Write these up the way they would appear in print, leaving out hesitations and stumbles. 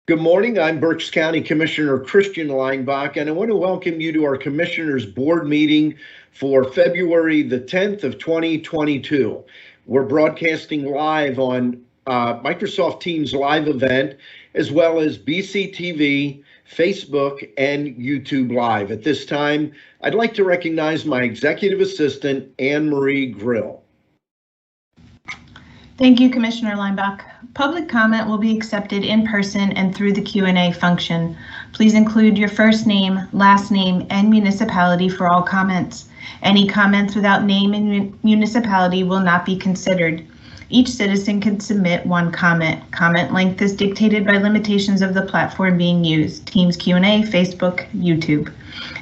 Good morning. I'm Berks County Commissioner Christian Leinbach, and I want to welcome you to our Commissioners Board meeting for February the 10th of 2022. We're broadcasting live on Microsoft Teams live event, as well as BCTV, Facebook, and YouTube Live. At this time, I'd like to recognize my Executive Assistant, Anne Marie Grill. Thank you, Commissioner Leinbach. Public comment will be accepted in person and through the Q&A function. Please include your first name, last name, and municipality for all comments. Any comments without name and municipality will not be considered. Each citizen can submit one comment. Comment length is dictated by limitations of the platform being used: Teams Q&A, Facebook, YouTube.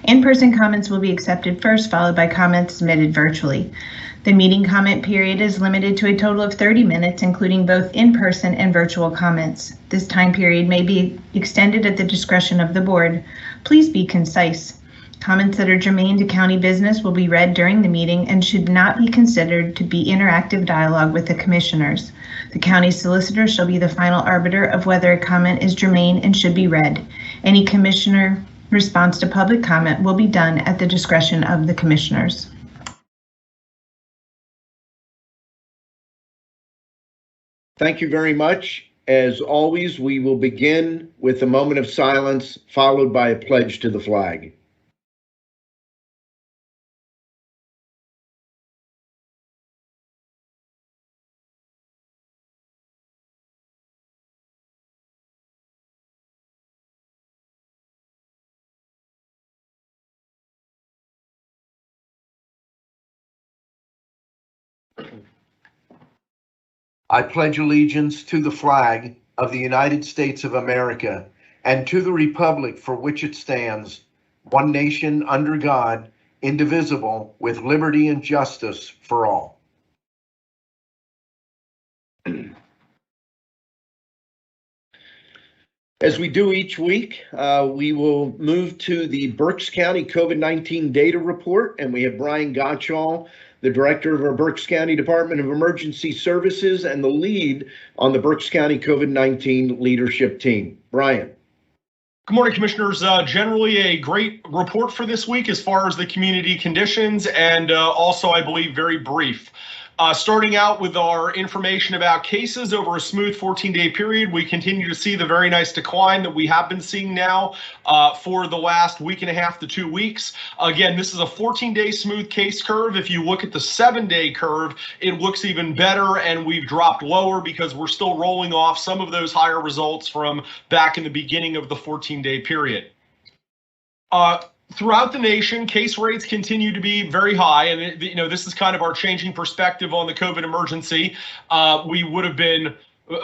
In-person comments will be accepted first, followed by comments submitted virtually. The meeting comment period is limited to a total of 30 minutes, including both in-person and virtual comments. This time period may be extended at the discretion of the board. Please be concise. Comments that are germane to county business will be read during the meeting and should not be considered to be interactive dialogue with the commissioners. The county solicitor shall be the final arbiter of whether a comment is germane and should be read. Any commissioner response to public comment will be done at the discretion of the commissioners. Thank you very much. As always, we will begin with a moment of silence, followed by a pledge to the flag. I pledge allegiance to the flag of the United States of America and to the republic for which it stands, one nation under God, indivisible, with liberty and justice for all. As we do each week, we will move to the Berks County COVID-19 data report, and we have Brian Gottschall, the director of our Berks County Department of Emergency Services and the lead on the Berks County COVID-19 leadership team. Brian. Good morning, Commissioners. Generally a great report for this week as far as the community conditions, and also, I believe, very brief. Starting out with our information about cases over a smooth 14-day period, we continue to see the very nice decline that we have been seeing now for the last week and a half to 2 weeks. Again, this is a 14-day smooth case curve. If you look at the 7-day curve, it looks even better, and we've dropped lower because we're still rolling off some of those higher results from back in the beginning of the 14-day period. Throughout the nation, case rates continue to be very high, and this is kind of our changing perspective on the COVID emergency. We would have been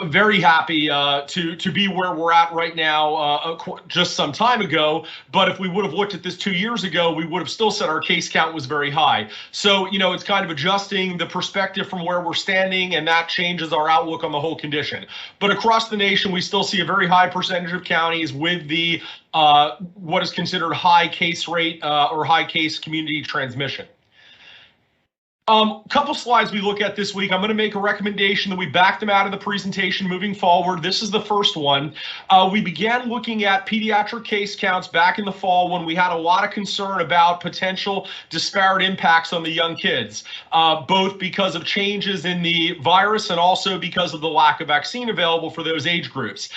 very happy to be where we're at right now just some time ago, but if we would have looked at this 2 years ago, we would have still said our case count was very high. So, it's kind of adjusting the perspective from where we're standing, and that changes our outlook on the whole condition. But across the nation, we still see a very high percentage of counties with the what is considered high case rate or high case community transmission. Couple slides we look at this week. I'm going to make a recommendation that we back them out of the presentation moving forward. This is the first one. We began looking at pediatric case counts back in the fall when we had a lot of concern about potential disparate impacts on the young kids, both because of changes in the virus and also because of the lack of vaccine available for those age groups.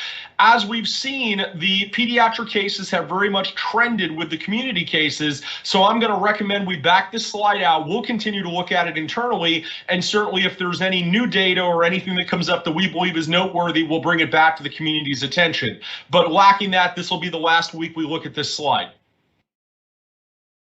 As we've seen, the pediatric cases have very much trended with the community cases, so I'm going to recommend we back this slide out. We'll continue to look at it internally, and certainly if there's any new data or anything that comes up that we believe is noteworthy, we'll bring it back to the community's attention. But lacking that, this will be the last week we look at this slide.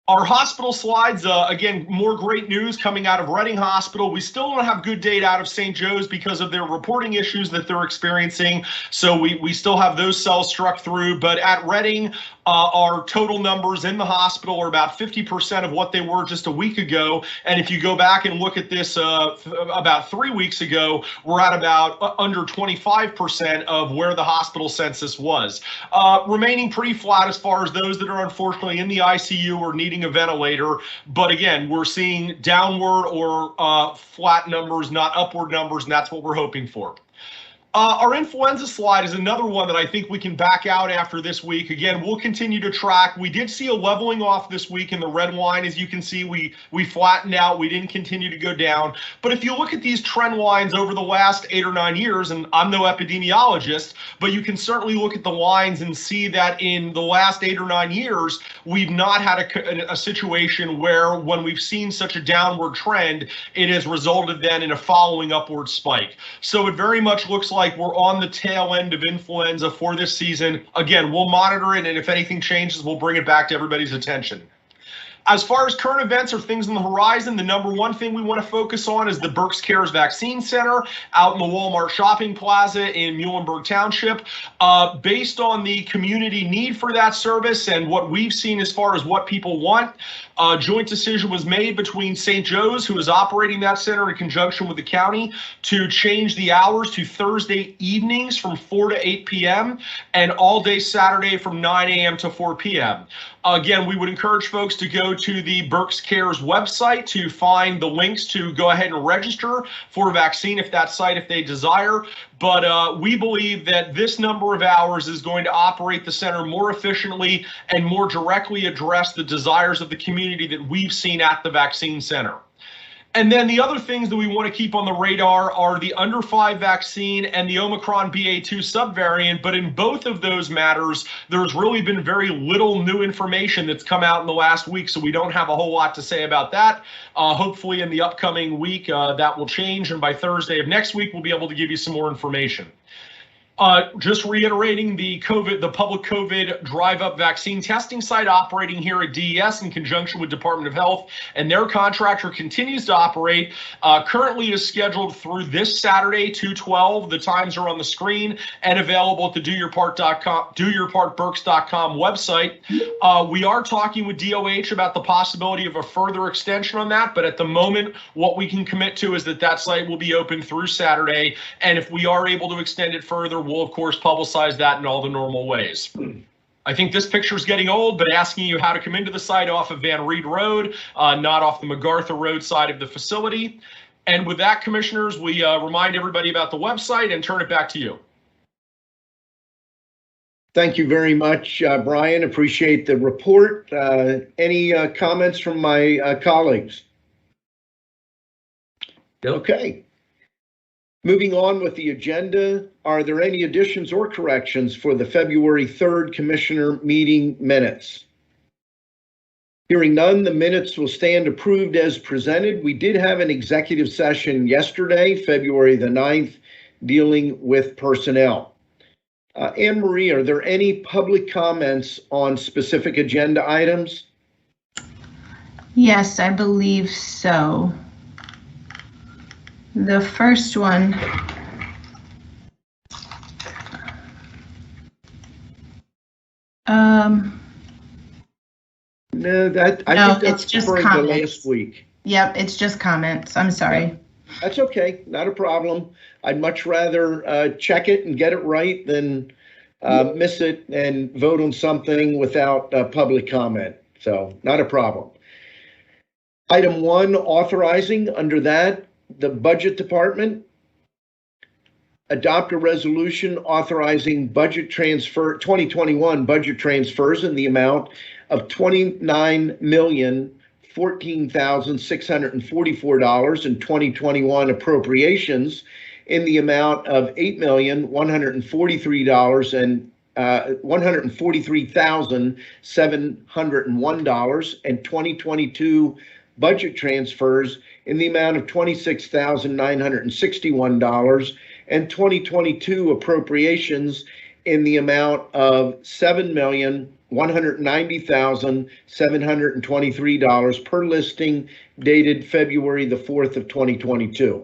Our hospital slides, again, more great news coming out of Reading Hospital. We still don't have good data out of St. Joe's because of their reporting issues that they're experiencing. So we still have those cells struck through. But at Reading, our total numbers in the hospital are about 50% of what they were just a week ago. And if you go back and look at this about 3 weeks ago, we're at about under 25% of where the hospital census was. Remaining pretty flat as far as those that are unfortunately in the ICU or needing a ventilator, but again, we're seeing downward or flat numbers, not upward numbers, and that's what we're hoping for. Our influenza slide is another one that I think we can back out after this week. Again, we'll continue to track. We did see a leveling off this week in the red line. As you can see, we flattened out. We didn't continue to go down. But if you look at these trend lines over the last 8 or 9 years, and I'm no epidemiologist, but you can certainly look at the lines and see that in the last 8 or 9 years, we've not had a situation where when we've seen such a downward trend, it has resulted then in a following upward spike. So it very much looks like we're on the tail end of influenza for this season. Again, we'll monitor it, and if anything changes, we'll bring it back to everybody's attention. As far as current events or things on the horizon, the number one thing we want to focus on is the Berks Cares Vaccine Center out in the Walmart Shopping Plaza in Muhlenberg Township. Based on the community need for that service and what we've seen as far as what people want, a joint decision was made between St. Joe's, who is operating that center in conjunction with the county, to change the hours to Thursday evenings from 4 to 8 p.m. and all day Saturday from 9 a.m. to 4 p.m. Again, we would encourage folks to go to the Berks Cares website to find the links to go ahead and register for a vaccine if they desire. But we believe that this number of hours is going to operate the center more efficiently and more directly address the desires of the community that we've seen at the vaccine center. And then the other things that we want to keep on the radar are the under 5 vaccine and the Omicron BA2 subvariant. But in both of those matters, there's really been very little new information that's come out in the last week. So we don't have a whole lot to say about that. Hopefully in the upcoming week, that will change. And by Thursday of next week, we'll be able to give you some more information. Just reiterating the public COVID drive-up vaccine testing site operating here at DES in conjunction with Department of Health, and their contractor continues to operate. Currently is scheduled through this Saturday, 2/12. The times are on the screen and available at the doyourpartberks.com website. We are talking with DOH about the possibility of a further extension on that, but at the moment, what we can commit to is that site will be open through Saturday, and if we are able to extend it further, we'll of course publicize that in all the normal ways. I think this picture is getting old, but asking you how to come into the site off of Van Reed Road, not off the MacArthur Road side of the facility. And with that, commissioners, we remind everybody about the website and turn it back to you. Thank you very much, Brian. Appreciate the report. Any comments from my colleagues? Okay. Moving on with the agenda, are there any additions or corrections for the February 3rd Commissioner meeting minutes? Hearing none, the minutes will stand approved as presented. We did have an executive session yesterday, February the 9th, dealing with personnel. Anne Marie, are there any public comments on specific agenda items? Yes, I believe so. The first one. No, I think that's just referring to last week. Yep, it's just comments. I'm sorry. Yeah, that's okay, not a problem. I'd much rather check it and get it right than miss it and vote on something without public comment. So, not a problem. Item 1, authorizing. Under that, the Budget Department adopt a resolution authorizing budget transfer 2021 budget transfers in the amount of $29,014,644 and 2021 appropriations in the amount of $8,143 and $143,701 and 2022 budget transfers in the amount of $26,961 and 2022 appropriations in the amount of $7,190,723 per listing dated February the 4th of 2022.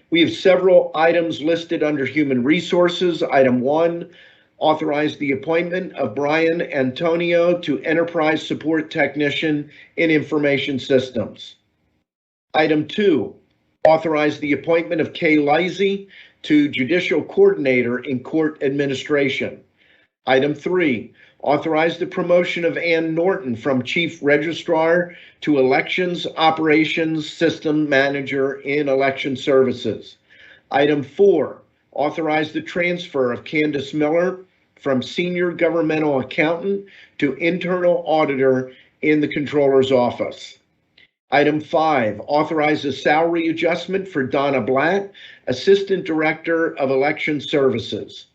We have several items listed under Human Resources. Item 1, authorize the appointment of Brian Antonio to Enterprise Support Technician in Information Systems. Item 2, authorize the appointment of Kay Lizey to Judicial Coordinator in Court Administration. Item 3, authorize the promotion of Ann Norton from Chief Registrar to Elections Operations System Manager in Election Services. Item 4, authorize the transfer of Candace Miller from Senior Governmental Accountant to Internal Auditor in the Controller's Office. Item 5, authorize a salary adjustment for Donna Blatt, Assistant Director of Election Services.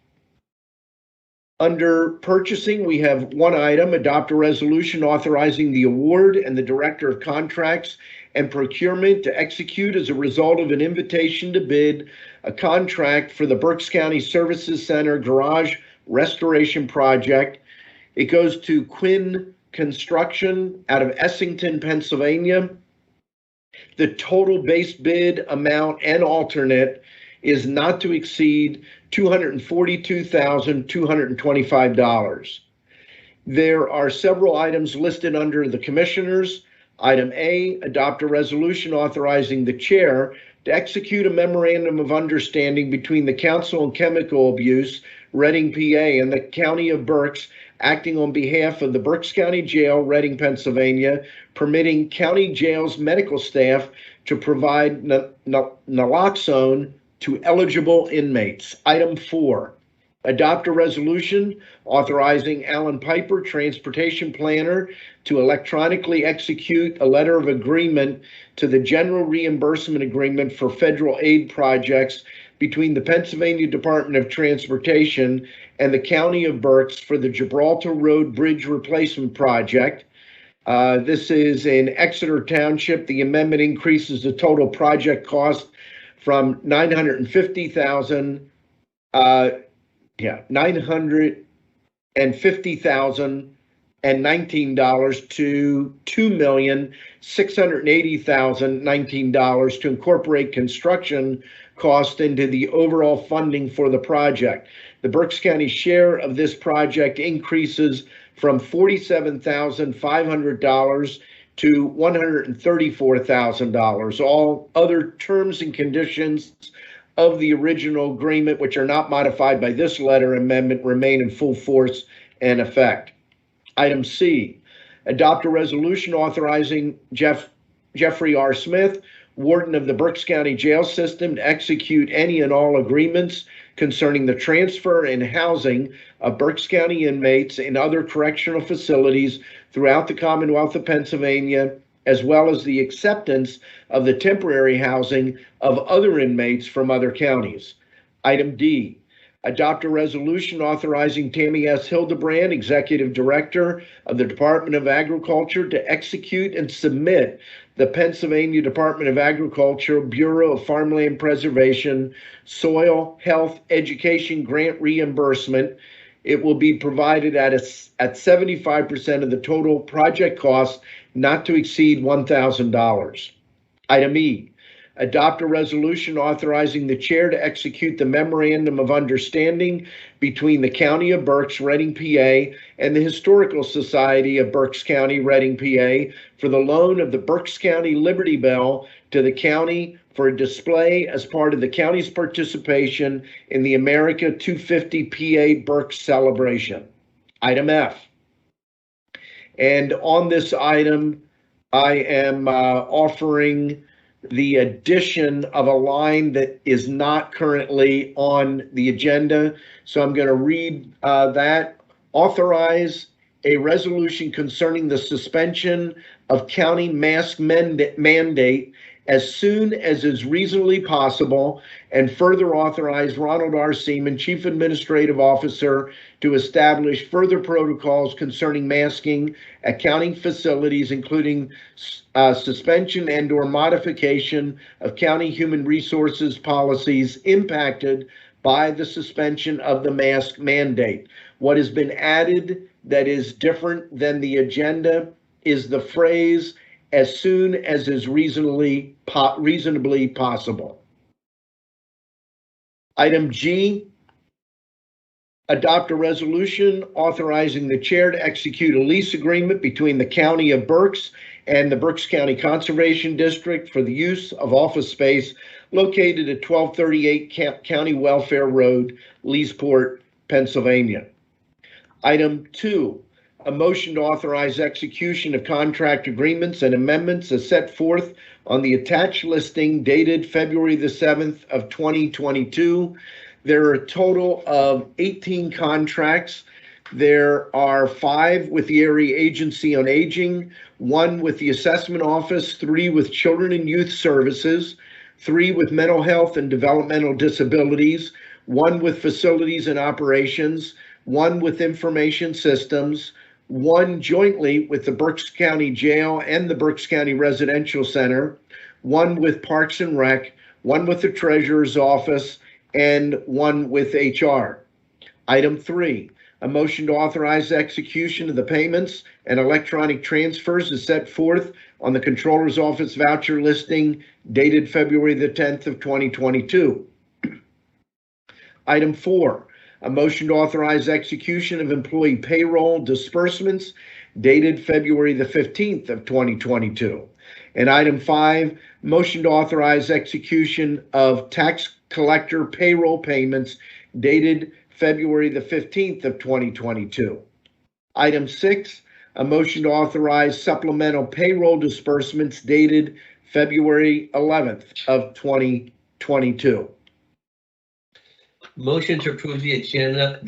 Under purchasing, we have one item, adopt a resolution authorizing the award and the Director of Contracts and Procurement to execute as a result of an invitation to bid a contract for the Berks County Services Center Garage Restoration Project. It goes to Quinn Construction out of Essington, Pennsylvania. The total base bid amount and alternate is not to exceed $242,225. There are several items listed under the Commissioners. Item A, adopt a resolution authorizing the Chair to execute a memorandum of understanding between the Council on Chemical Abuse, Reading, PA, and the County of Berks, acting on behalf of the Berks County Jail, Reading, Pennsylvania, permitting county jails medical staff to provide naloxone to eligible inmates. Item 4, adopt a resolution authorizing Alan Piper, Transportation Planner, to electronically execute a letter of agreement to the General Reimbursement Agreement for Federal Aid Projects between the Pennsylvania Department of Transportation and the County of Berks for the Gibraltar Road Bridge Replacement Project. This is in Exeter Township. The amendment increases the total project cost from $950,019 to $2,680,019 to incorporate construction cost into the overall funding for the project. The Berks County share of this project increases from $47,500 to $134,000. All other terms and conditions of the original agreement, which are not modified by this letter amendment, remain in full force and effect. Item C, adopt a resolution authorizing Jeffrey R. Smith, Warden of the Berks County Jail System, to execute any and all agreements concerning the transfer and housing of Berks County inmates in other correctional facilities throughout the Commonwealth of Pennsylvania, as well as the acceptance of the temporary housing of other inmates from other counties. Item D, adopt a resolution authorizing Tammy S. Hildebrand, Executive Director of the Department of Agriculture, to execute and submit the Pennsylvania Department of Agriculture Bureau of Farmland Preservation Soil Health Education Grant Reimbursement. It will be provided at 75% of the total project cost, not to exceed $1,000. Item E, adopt a resolution authorizing the Chair to execute the memorandum of understanding between the County of Berks, Reading, PA, and the Historical Society of Berks County, Reading, PA, for the loan of the Berks County Liberty Bell to the county for a display as part of the county's participation in the America 250 PA Berks celebration. Item F. And on this item, I am offering the addition of a line that is not currently on the agenda. So I'm going to read that. Authorize a resolution concerning the suspension of county mask mandate as soon as is reasonably possible, and further authorize Ronald R. Seaman, Chief Administrative Officer, to establish further protocols concerning masking at county facilities, including suspension and/or modification of county human resources policies impacted by the suspension of the mask mandate. What has been added that is different than the agenda is the phrase, as soon as is reasonably possible. Item G, adopt a resolution authorizing the Chair to execute a lease agreement between the County of Berks and the Berks County Conservation District for the use of office space located at 1238 County Welfare Road, Leesport, Pennsylvania. Item 2, a motion to authorize execution of contract agreements and amendments as set forth on the attached listing dated February the 7th of 2022. There are a total of 18 contracts. There are 5 with the Area Agency on Aging, 1 with the Assessment Office, 3 with Children and Youth Services, 3 with Mental Health and Developmental Disabilities, 1 with Facilities and Operations, 1 with Information Systems, 1 jointly with the Berks County Jail and the Berks County Residential Center, 1 with Parks and Rec, 1 with the Treasurer's Office, and 1 with HR. Item 3. A motion to authorize execution of the payments and electronic transfers is set forth on the Controller's Office voucher listing dated February the 10th of 2022. Item 4, a motion to authorize execution of employee payroll disbursements dated February the 15th of 2022. And item 5, motion to authorize execution of tax collector payroll payments dated February the 15th of 2022. Item 6, a motion to authorize supplemental payroll disbursements dated February 11th of 2022. Motion to approve the agenda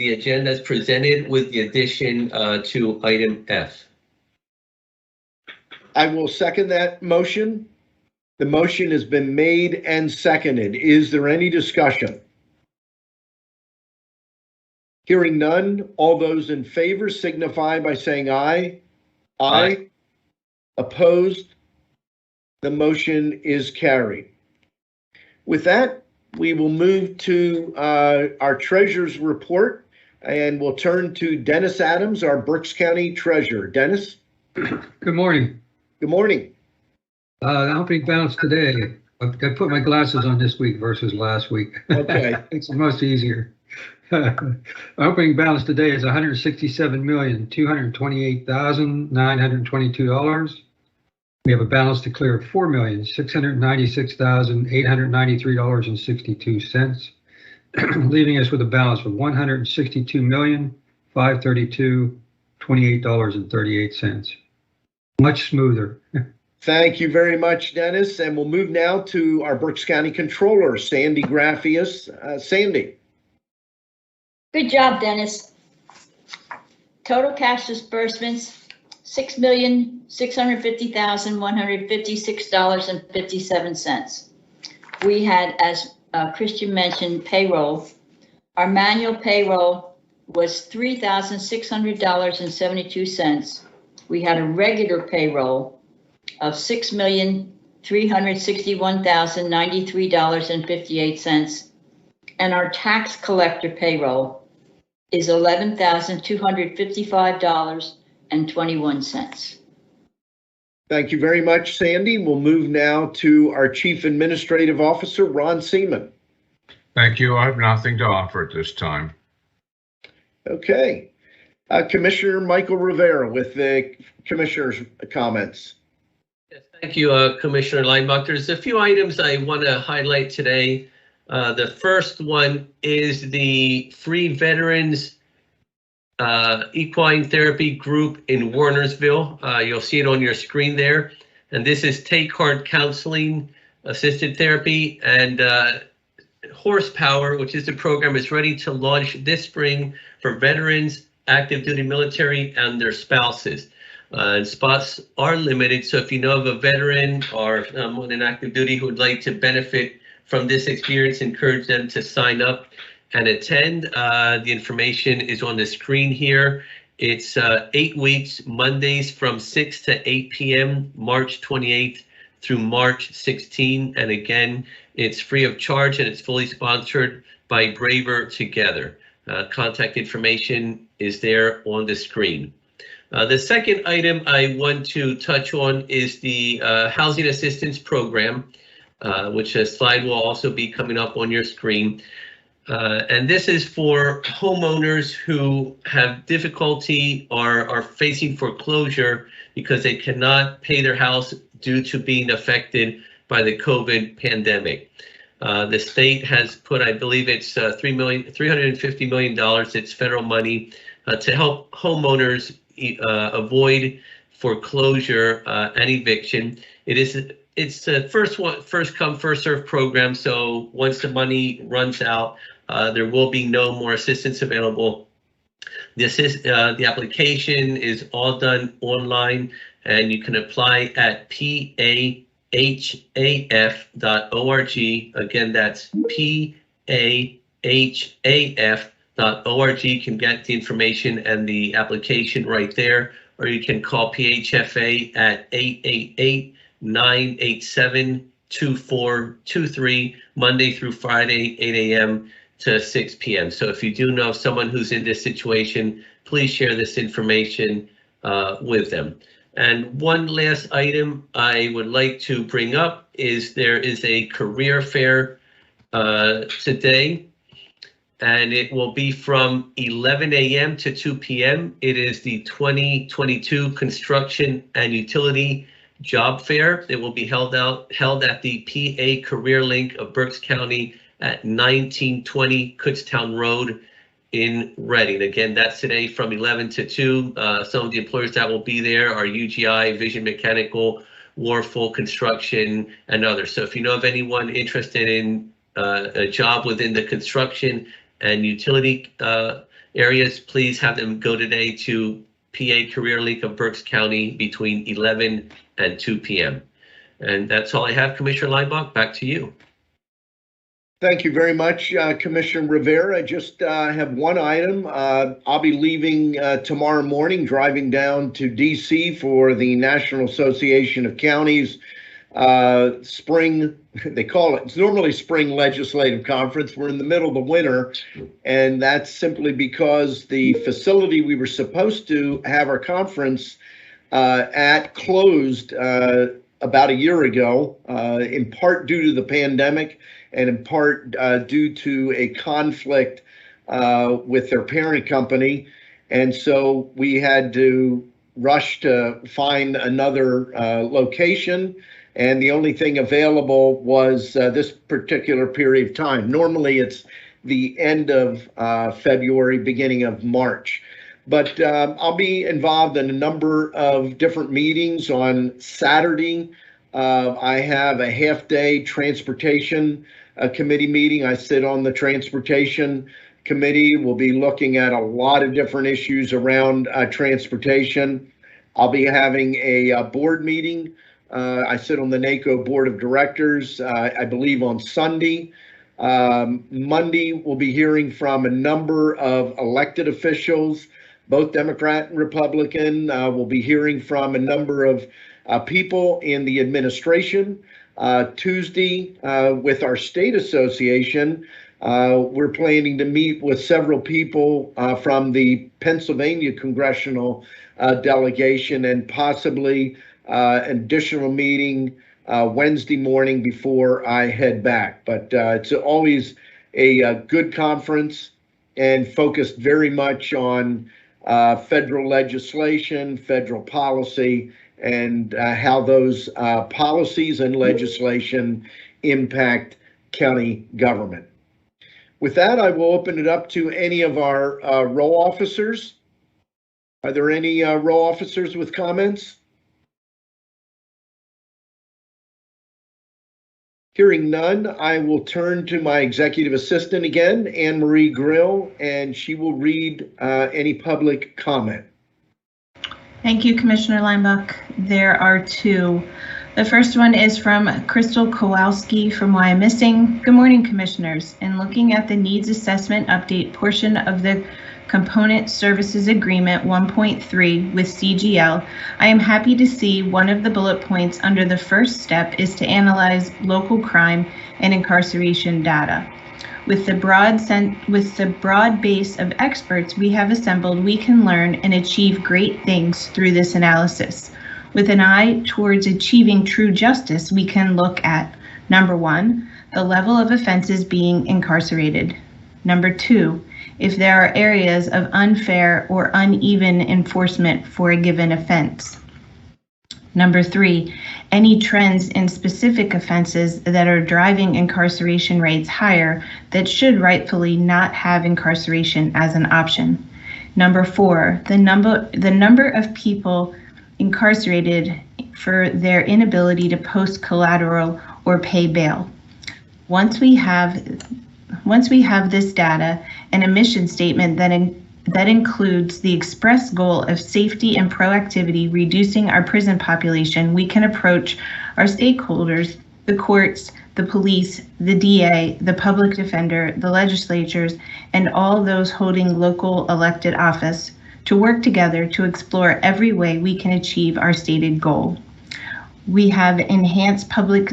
as presented with the addition to item F. I will second that motion. The motion has been made and seconded. Is there any discussion? Hearing none, all those in favor signify by saying aye. Aye. Opposed? The motion is carried. With that, we will move to our treasurer's report, and we'll turn to Dennis Adams, our Berks County treasurer. Dennis? Good morning. Good morning. The opening balance today, I put my glasses on this week versus last week. Okay. It's much easier. Opening balance today is $167,228,922. We have a balance to clear of $4,696,893.62, leaving us with a balance of $162,532,28.38. Much smoother. Thank you very much, Dennis. And we'll move now to our Berks County Controller, Sandy Graffius. Sandy. Good job, Dennis. Total cash disbursements, $6,650,156.57. We had, as Christian mentioned, payroll. Our manual payroll was $3,600.72. We had a regular payroll of $6,361,093.58. And our tax collector payroll is $11,255.21. Thank you very much, Sandy. We'll move now to our Chief Administrative Officer, Ron Seaman. Thank you. I have nothing to offer at this time. Okay. Commissioner Michael Rivera with the Commissioner's comments. Yes, thank you, Commissioner Leinbach. There's a few items I want to highlight today. The first one is the free veterans equine therapy group in Warnersville. You'll see it on your screen there. And this is Take Heart Counseling Assisted Therapy, and Horsepower, which is the program, is ready to launch this spring for veterans, active duty military, and their spouses. And spots are limited, so if you know of a veteran or someone in active duty who would like to benefit from this experience, encourage them to sign up and attend. The information is on the screen here. It's 8 weeks, Mondays from 6 to 8 p.m., March 28th through March 16. And again, it's free of charge and it's fully sponsored by Braver Together. Contact information is there on the screen. The second item I want to touch on is the Housing Assistance Program, which a slide will also be coming up on your screen. And this is for homeowners who have difficulty or are facing foreclosure because they cannot pay their house due to being affected by the COVID pandemic. The state has put, I believe it's $350 million, it's federal money, to help homeowners avoid foreclosure and eviction. It's the first come, first served program. So once the money runs out, There will be no more assistance available. The application is all done online, and you can apply at pahaf.org. Again, that's pahaf.org. You can get the information and the application right there, or you can call PHFA at 888-987-2423, Monday through Friday, 8 a.m. to 6 p.m. So if you do know someone who's in this situation, please share this information with them. And one last item I would like to bring up is there is a career fair today, and it will be from 11 a.m. to 2 p.m. It is the 2022 Construction and Utility Job Fair. It will be held at the PA Career Link of Berks County at 1920 Kutztown Road in Reading. Again, that's today from 11 to 2. Some of the employers that will be there are UGI, Vision Mechanical, Warful Construction, and others. So if you know of anyone interested in a job within the construction and utility areas, please have them go today to PA Career Link of Berks County between 11 and 2 p.m. And that's all I have, Commissioner Leinbach. Back to you. Thank you very much, Commissioner Rivera. I just have one item. I'll be leaving tomorrow morning, driving down to DC for the National Association of Counties spring, they call it, it's normally spring legislative conference. We're in the middle of the winter, and that's simply because the facility we were supposed to have our conference at closed about a year ago, in part due to the pandemic, and in part due to a conflict with their parent company. And so we had to rush to find another location, and the only thing available was this particular period of time. Normally it's the end of February, beginning of March. But I'll be involved in a number of different meetings on Saturday. I have a half-day transportation committee meeting. I sit on the transportation committee. We'll be looking at a lot of different issues around transportation. I'll be having a board meeting. I sit on the NACO board of directors, I believe on Sunday. Monday, we'll be hearing from a number of elected officials, both Democrat and Republican. We'll be hearing from a number of people in the administration. Tuesday, with our state association, we're planning to meet with several people from the Pennsylvania congressional delegation, and possibly an additional meeting Wednesday morning before I head back. But it's always a good conference and focused very much on federal legislation, federal policy, and how those policies and legislation impact county government. With that, I will open it up to any of our row officers. Are there any row officers with comments? Hearing none, I will turn to my executive assistant again, Anne Marie Grill, and she will read any public comment. Thank you, Commissioner Leinbach. There are two. The first one is from Crystal Kowalski from Why I'm Missing. Good morning, Commissioners. In looking at the needs assessment update portion of the Component Services Agreement 1.3 with CGL, I am happy to see one of the bullet points under the first step is to analyze local crime and incarceration data. With the broad base of experts we have assembled, we can learn and achieve great things through this analysis. With an eye towards achieving true justice, we can look at, number one, the level of offenses being incarcerated. Number two, if there are areas of unfair or uneven enforcement for a given offense. Number three, any trends in specific offenses that are driving incarceration rates higher that should rightfully not have incarceration as an option. Number four, the number of people incarcerated for their inability to post collateral or pay bail. Once we have once we have this data and a mission statement that includes the express goal of safety and proactivity, reducing our prison population, we can approach our stakeholders, the courts, the police, the DA, the public defender, the legislatures, and all those holding local elected office to work together to explore every way we can achieve our stated goal. We can enhance public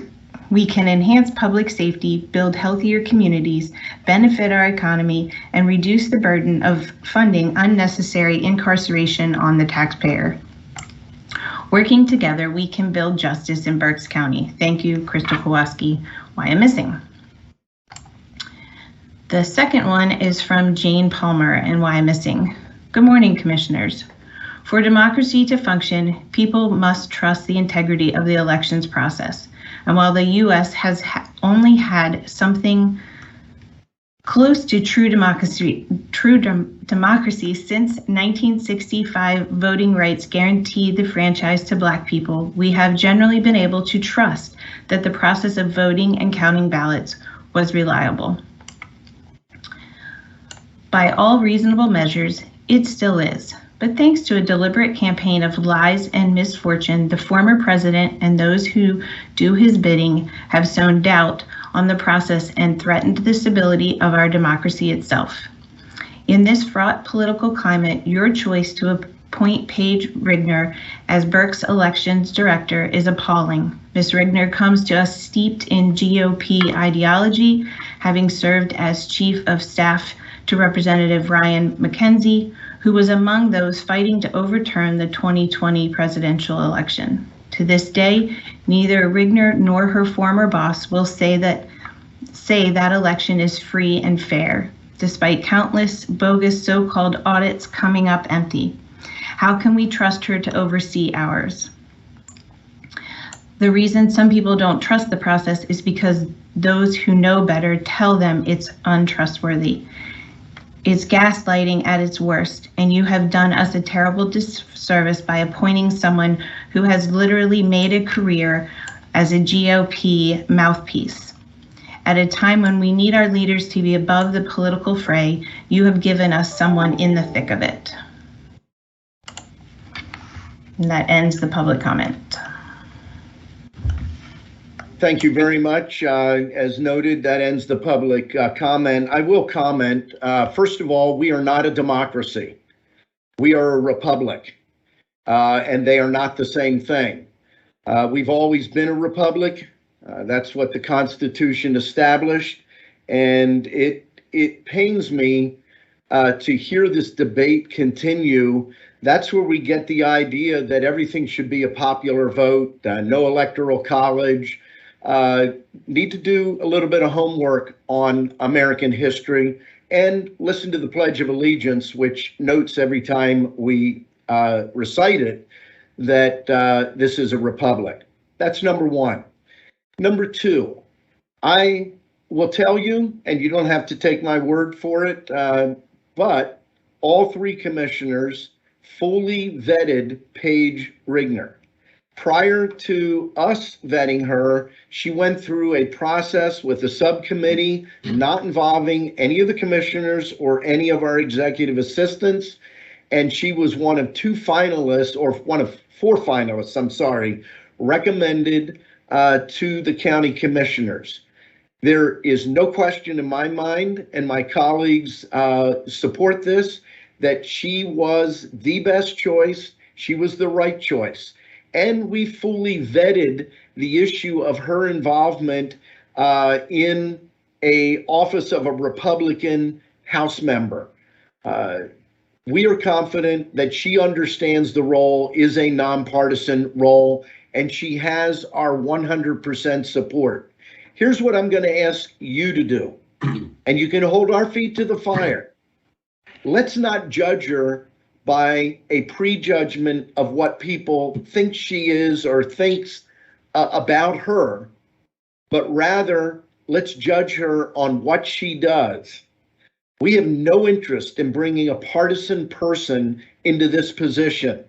safety, build healthier communities, benefit our economy, and reduce the burden of funding unnecessary incarceration on the taxpayer. Working together, we can build justice in Berks County. Thank you, Crystal Kowalski. Why I'm missing. The second one is from Jane Palmer and why I'm missing. Good morning, commissioners. For democracy to function, people must trust the integrity of the elections process. And while the U.S. has only had something close to true democracy since 1965, voting rights guaranteed the franchise to Black people, we have generally been able to trust that the process of voting and counting ballots was reliable. By all reasonable measures, it still is. But thanks to a deliberate campaign of lies and misfortune, the former president and those who do his bidding have sown doubt on the process and threatened the stability of our democracy itself. In this fraught political climate, your choice to appoint Paige Rigner as Berks Elections Director is appalling. Ms. Rigner comes to us steeped in GOP ideology, having served as Chief of Staff to Representative Ryan McKenzie, who was among those fighting to overturn the 2020 presidential election. To this day, neither Rigner nor her former boss will say that election is free and fair, despite countless bogus so-called audits coming up empty. How can we trust her to oversee ours? The reason some people don't trust the process is because those who know better tell them it's untrustworthy. It's gaslighting at its worst, and you have done us a terrible disservice by appointing someone who has literally made a career as a GOP mouthpiece. At a time when we need our leaders to be above the political fray, you have given us someone in the thick of it. And that ends the public comment. Thank you very much. As noted, that ends the public comment. I will comment. First of all, we are not a democracy. We are a republic, and they are not the same thing. We've always been a republic. That's what the Constitution established, and it pains me to hear this debate continue. That's where we get the idea that everything should be a popular vote, no electoral college. Need to do a little bit of homework on American history and listen to the Pledge of Allegiance, which notes every time we recite it that this is a republic. That's number one. Number two, I will tell you, and you don't have to take my word for it, but all three commissioners fully vetted Paige Rigner. Prior to us vetting her, she went through a process with a subcommittee not involving any of the commissioners or any of our executive assistants, and she was one of four finalists, recommended to the county commissioners. There is no question in my mind, and my colleagues support this, that she was the best choice. She was the right choice. And we fully vetted the issue of her involvement in an office of a Republican House member. We are confident that she understands the role, is a nonpartisan role, and she has our 100% support. Here's what I'm going to ask you to do, and you can hold our feet to the fire. Let's not judge her by a prejudgment of what people think she is or thinks about her, but rather let's judge her on what she does. We have no interest in bringing a partisan person into this position.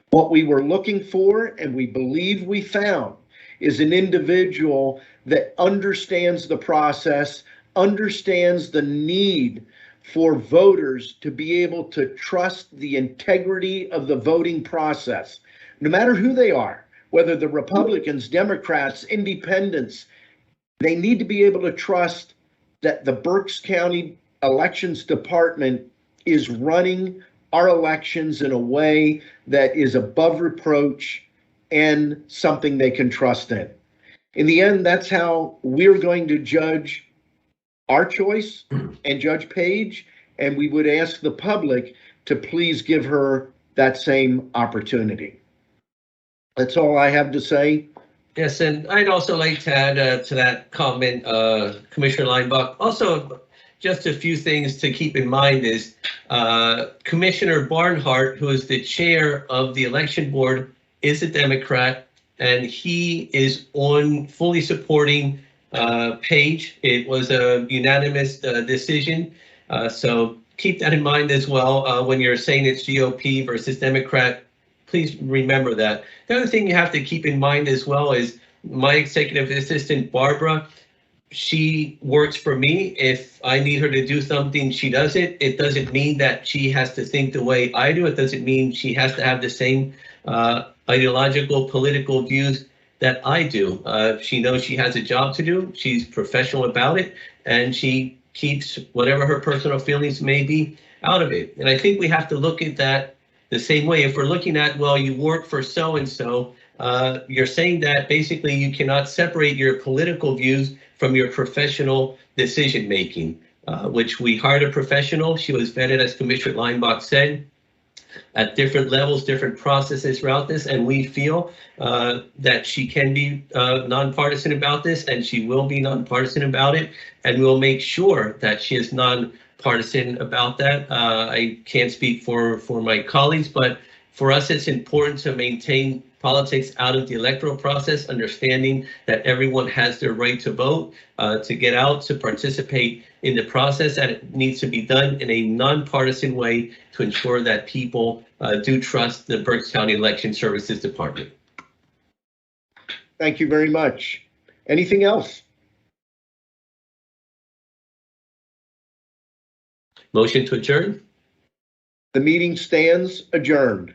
What we were looking for, and we believe we found, is an individual that understands the process, understands the need for voters to be able to trust the integrity of the voting process, no matter who they are, whether they're Republicans, Democrats, Independents. They need to be able to trust that the Berks County Elections Department is running our elections in a way that is above reproach and something they can trust in. In the end, that's how we're going to judge our choice and Judge Page, and we would ask the public to please give her that same opportunity. That's all I have to say. Yes, and I'd also like to add to that comment, Commissioner Linebuck. Also, just a few things to keep in mind is Commissioner Barnhart, who is the chair of the election board, is a Democrat, and he is on fully supporting Page. It was a unanimous decision, so keep that in mind as well when you're saying it's GOP versus Democrat. Please remember that. The other thing you have to keep in mind as well is my executive assistant, Barbara. She works for me. If I need her to do something, she does it. It doesn't mean that she has to think the way I do. It doesn't mean she has to have the same ideological, political views that I do. She knows she has a job to do. She's professional about it, and she keeps whatever her personal feelings may be out of it. And I think we have to look at that the same way. If we're looking at, well, you work for so-and-so, you're saying that basically you cannot separate your political views from your professional decision-making, which we hired a professional. She was vetted, as Commissioner Linebuck said, at different levels, different processes throughout this, and we feel that she can be nonpartisan about this, and she will be nonpartisan about it, and we'll make sure that she is nonpartisan about that. I can't speak for my colleagues, but for us, it's important to maintain politics out of the electoral process, understanding that everyone has their right to vote, to get out, to participate in the process, and it needs to be done in a nonpartisan way to ensure that people do trust the Berks County Election Services Department. Thank you very much. Anything else? Motion to adjourn? The meeting stands adjourned.